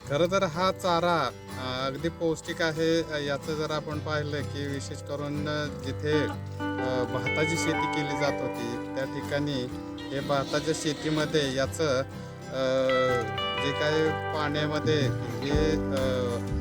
खरं तर हा चारा अगदी पौष्टिक आहे. याचं जर आपण पाहिलं की विशेष करून जिथे भाताची शेती केली जात होती त्या ठिकाणी हे भाताच्या शेतीमध्ये याचं जे काही पाण्यामध्ये जे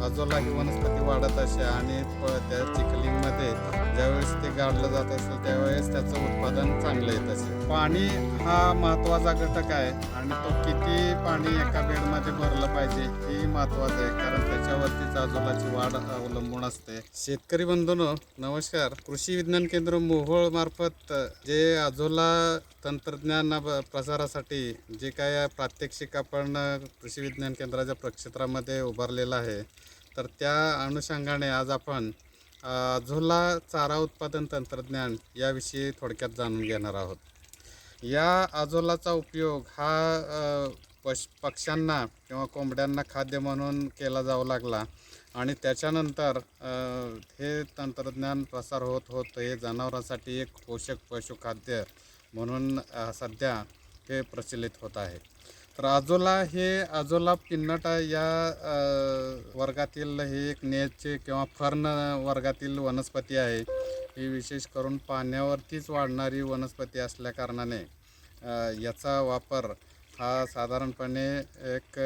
अजोला ही वनस्पती वाढत असे आणि त्या चिखलीमध्ये ज्यावेळेस ते गाडलं जात असेल त्यावेळेस त्याचं उत्पादन चांगलं येत असेल. पाणी हा महत्त्वाचा घटक आहे आणि तो किती पाणी एका बेडमध्ये भरलं पाहिजे हे महत्त्वाचं आहे, कारण त्याच्यावरतीच अजोलाची वाढ अवलंबून असते. शेतकरी बंधूंनो नमस्कार. कृषी विज्ञान केंद्र मोहोळ मार्फत जे अजोला तंत्रज्ञान प्रसारासाठी जे काय प्रात्यक्षिक आपण कृषी विज्ञान केंद्राच्या प्रक्षेत्रामध्ये उभारलेलं आहे, तर त्या अनुषंगाने आज आपण अझोला चारा उत्पादन तंत्रज्ञान याविषयी थोडक्यात जाणून घेणार आहोत. या अझोलाचा उपयोग हा पक्ष्यांना किंवा कोंबड्यांना खाद्य म्हणून केला जाऊ लागला आणि त्याच्यानंतर हे तंत्रज्ञान प्रसार होत होत हे जनावरांसाठी एक पोषक पशुखाद्य म्हणून सध्या हे प्रचलित होत आहे. तर अझोला पिन्नटा या वर्गातील हे एक नेचे किंवा फर्न वर्गातील वनस्पती आहे. ही विशेष करून पाण्यावरतीच वाढणारी वनस्पती असल्याकारणाने याचा वापर हा साधारणपणे एक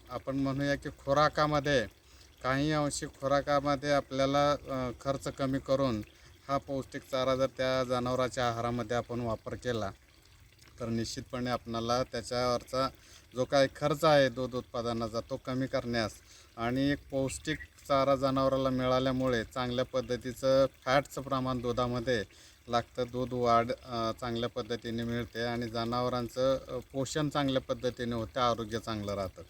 आपण म्हणूया की खुराकामध्ये काही अंशी खुराकामध्ये आपल्याला खर्च कमी करून हा पौष्टिक चारा जर त्या जनावराच्या आहारामध्ये आपण वापर केला तर निश्चितपणे आपणाला त्याच्यावरचा जो काही खर्च आहे दूध उत्पादनाचा तो कमी करण्यास आणि एक पौष्टिक चारा जनावराला मिळाल्यामुळे चांगल्या पद्धतीचं फॅटचं प्रमाण दुधामध्ये लागतं. दूध वाढ चांगल्या पद्धतीने मिळते आणि जनावरांचं पोषण चांगल्या पद्धतीने होतं, आरोग्य चांगलं राहतं.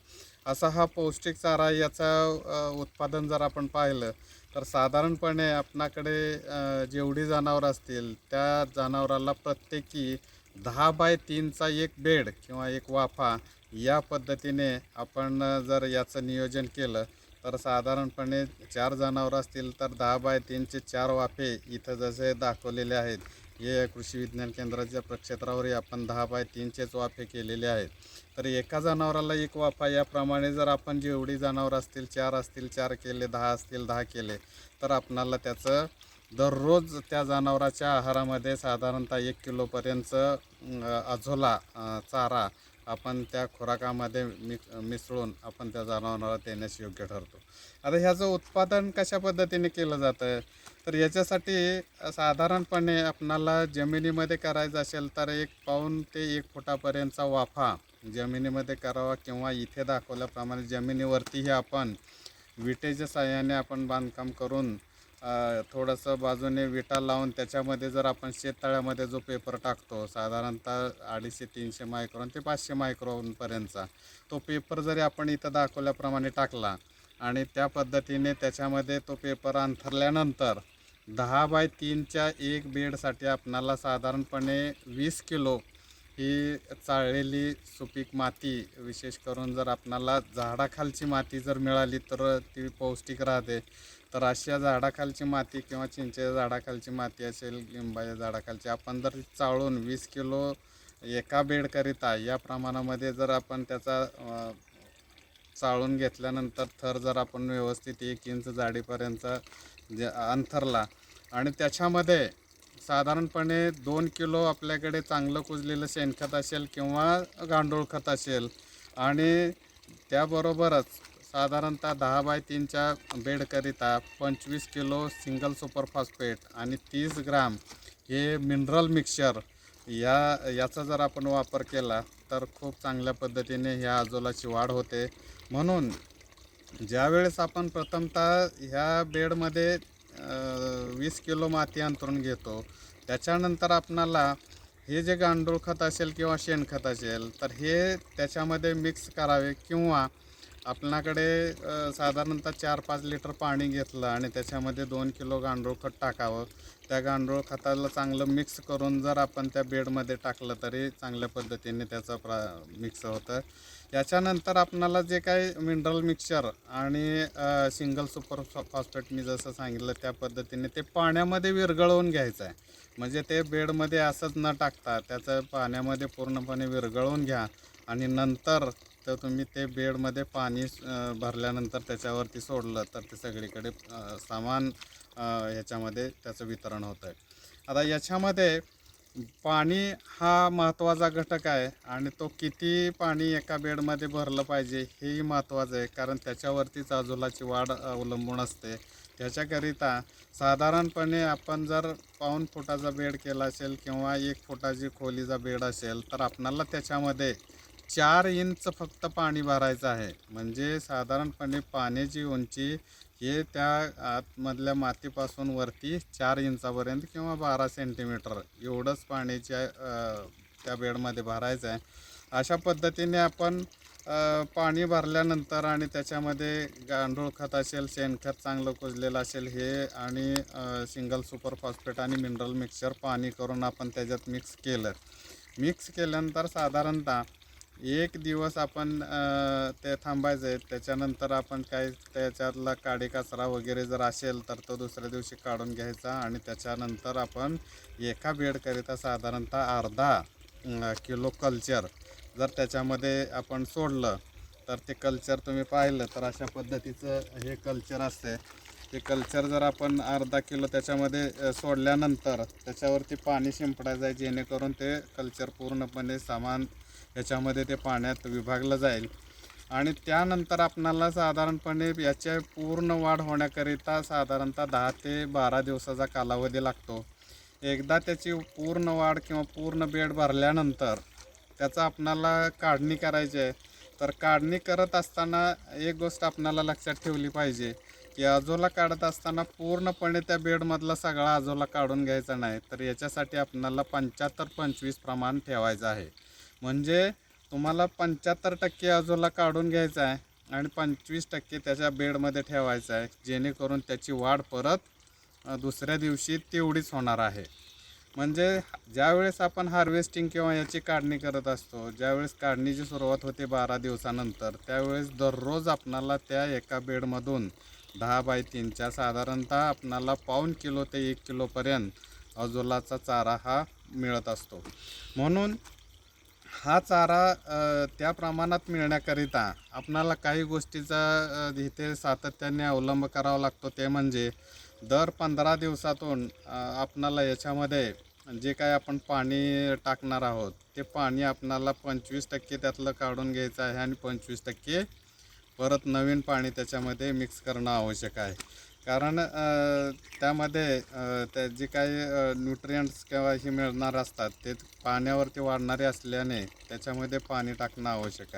असा हा पौष्टिक चारा याचा उत्पादन जर आपण पाहिलं तर साधारणपणे आपणाकडे जेवढी जनावरं असतील त्या जनावराला प्रत्येकी 10x3चा एक बेड किंवा एक वाफा या पद्धतीने आपण जर याचं नियोजन केलं तर साधारणपणे 4 जनावरं असतील तर 10x3चे 4 वाफे इथं जसे दाखवलेले आहेत. हे कृषी विज्ञान केंद्राच्या प्रक्षेत्रावरही आपण 10x3चेच वाफे केलेले आहेत. तर एका जनावराला एक वाफा याप्रमाणे जर आपण जेवढी जनावरं असतील 4 असतील 4 केले, 10 असतील 10 केले तर आपणाला त्याचं दररोज त्या जनावराच्या आहारामध्ये साधारणतः 1 किलोपर्यंत अझोला चारा आपण त्या खुराकामध्ये मिसळून आपण त्या जनावराला देण्यास योग्य ठरतो. आता ह्याचं उत्पादन कशा पद्धतीने केलं जातं तर याच्यासाठी साधारणपणे आपणाला जमिनीमध्ये करायचं असेल तर 1 पाऊण ते 1 फुटापर्यंतचा वाफा जमिनीमध्ये करावा किंवा इथे दाखवल्याप्रमाणे जमिनीवरतीही आपण विटेच्या साहाय्याने आपण बांधकाम करून थोडंसं बाजूने विटा लावून त्याच्यामध्ये जर आपण शेततळ्यामध्ये जो पेपर टाकतो साधारणतः 250-300 मायक्रॉन ते 500 मायक्रॉनपर्यंतचा तो पेपर जरी आपण इथं दाखवल्याप्रमाणे टाकला आणि त्या पद्धतीने त्याच्यामध्ये तो पेपर अंथरल्यानंतर 10x3च्या एक बेडसाठी आपणाला साधारणपणे 20 किलो ही चाळलेली सुपीक माती विशेष करून जर आपणाला झाडाखालची माती जर मिळाली तर ती पौष्टिक राहते. तर अशा झाडाखालची माती किंवा चिंचेच्या झाडाखालची माती असेल, लिंबाच्या झाडाखालची आपण जर चाळून 20 किलो एका बेडकरिता या प्रमाणामध्ये जर आपण त्याचा चाळून घेतल्यानंतर थर जर आपण व्यवस्थित 1 इंच जाडीपर्यंत अंथरला आणि त्याच्यामध्ये साधारणपणे 2 किलो आपल्याकडे चांगलं कुजलेलं शेणखत असेल किंवा गांडूळ खत असेल आणि त्याबरोबरच साधारणतः 10x3च्या बेडकरिता 25 किलो सिंगल सुपर फॉस्फेट आणि 30 ग्राम हे मिनरल मिक्सचर याचा जर आपण वापर केला तर खूप चांगल्या पद्धतीने ह्या अझोलाची वाढ होते. म्हणून ज्यावेळेस आपण प्रथमतः ह्या बेडमध्ये 20 किलो माती अंतरून घेतो त्याच्यानंतर आपणाला हे जे गांडूळ खत असेल किंवा शेणखत असेल तर हे त्याच्यामध्ये मिक्स करावे किंवा आपल्याकडे साधारणतः 4-5 लिटर पाणी घेतलं आणि त्याच्यामध्ये 2 किलो गांडूळ खत टाकावं. त्या गांडूळ खताला चांगलं मिक्स करून जर आपण त्या बेडमध्ये टाकलं तरी चांगल्या पद्धतीने त्याचं मिक्स होतं. याच्यानंतर आपणाला जे काही मिनरल मिक्सचर आणि सिंगल सुपर फॉस्फेट मी जसं सांगितलं त्या पद्धतीने ते पाण्यामध्ये विरघळवून घ्यायचं आहे. म्हणजे ते बेडमध्ये असंच न टाकता त्याचं पाण्यामध्ये पूर्णपणे विरघळवून घ्या आणि नंतर तिथं तुम्ही ते बेडमध्ये पाणी भरल्यानंतर त्याच्यावरती सोडलं तर ते सगळीकडे समान ह्याच्यामध्ये त्याचं वितरण होतं आहे. आता याच्यामध्ये पाणी हा महत्त्वाचा घटक आहे आणि तो किती पाणी एका बेडमध्ये भरलं पाहिजे हेही महत्त्वाचं आहे, कारण त्याच्यावरतीच अजूलाची वाढ अवलंबून असते. त्याच्याकरिता साधारणपणे आपण जर 1.5 फुटाचा बेड केला असेल किंवा 1 फुटाची खोलीचा बेड असेल तर आपणाला त्याच्यामध्ये 4 इंच फक्त पाणी भरायचं आहे. म्हणजे साधारणपणे पाण्याची उंची हे त्या आतमधल्या मातीपासून वरती 4 इंचापर्यंत किंवा 12 सेंटीमीटर एवढंच पाण्याच्या त्या बेडमध्ये भरायचं आहे. अशा पद्धतीने आपण पाणी भरल्यानंतर आणि त्याच्यामध्ये गांडूळ खत असेल, शेणखत चांगलं कुजलेलं असेल हे आणि सिंगल सुपर फॉस्फेट आणि मिनरल मिक्सचर पाणी करून आपण त्याच्यात मिक्स केलं. मिक्स केल्यानंतर साधारणतः 1 दिवस आपण ते थांबायचं आहे. त्याच्यानंतर आपण काही त्याच्यातला काडी कचरा वगैरे जर असेल तर तो दुसऱ्या दिवशी काढून घ्यायचा आणि त्याच्यानंतर आपण एका बेडकरिता साधारणतः अर्धा किलो कल्चर जर त्याच्यामध्ये आपण सोडलं तर ते कल्चर तुम्ही पाहिलं तर अशा पद्धतीचं हे कल्चर असते. ते कल्चर जर आपण अर्धा किलो त्याच्यामध्ये सोडल्यानंतर त्याच्यावरती पाणी शिंपडायचं आहे, जेणेकरून ते कल्चर पूर्णपणे समान याच्यामध्ये ते पाण्यात विभागलं जाईल. आणि त्यानंतर आपणाला साधारणपणे याच्या पूर्ण वाढ होण्याकरिता साधारणतः 10 ते 12 दिवसाचा कालावधी लागतो. एकदा त्याची पूर्ण वाढ किंवा पूर्ण बेड भरल्यानंतर त्याचा आपणाला काढणी करायची आहे. तर काढणी करत असताना एक गोष्ट आपणाला लक्षात ठेवली पाहिजे की अजोला काढत असताना पूर्णपणे त्या बेडमधला सगळा अजोला काढून घ्यायचा नाही. तर याच्यासाठी आपणाला 75-25 प्रमाण ठेवायचं आहे. म्हणजे तुम्हाला 75% अजोला काढून घ्यायचा आहे आणि 25% त्याच्या बेडमध्ये ठेवायचं आहे, जेणेकरून त्याची वाढ परत दुसऱ्या दिवशी तेवढीच होणार आहे. म्हणजे ज्यावेळेस आपण हार्वेस्टिंग किंवा याची काढणी करत असतो, ज्यावेळेस काढणीची सुरुवात होते 12 दिवसानंतर, त्यावेळेस दररोज आपणाला त्या एका बेडमधून 10 बाय 3च्या साधारणतः आपणाला पाऊण किलो ते 1 किलोपर्यंत अजोलाचा चारा हा मिळत असतो. म्हणून हा चारा त्या प्रमाणात मिळण्याकरिता आपणाला काही गोष्टीचा इथे सातत्याने अवलंब करावा लागतो. ते म्हणजे दर 15 दिवसातून आपणाला याच्यामध्ये जे काय आपण पाणी टाकणार आहोत ते पाणी आपणाला 25% त्यातलं काढून घ्यायचं आहे आणि 25% परत नवीन पाणी त्याच्यामध्ये मिक्स करणं आवश्यक आहे. कारण त्यामध्ये त्या जे काही न्यूट्रियंट्स किंवा हे मिळणार असतात ते पाण्यावरती वाढणारे असल्याने त्याच्यामध्ये पाणी टाकणं आवश्यक आहे.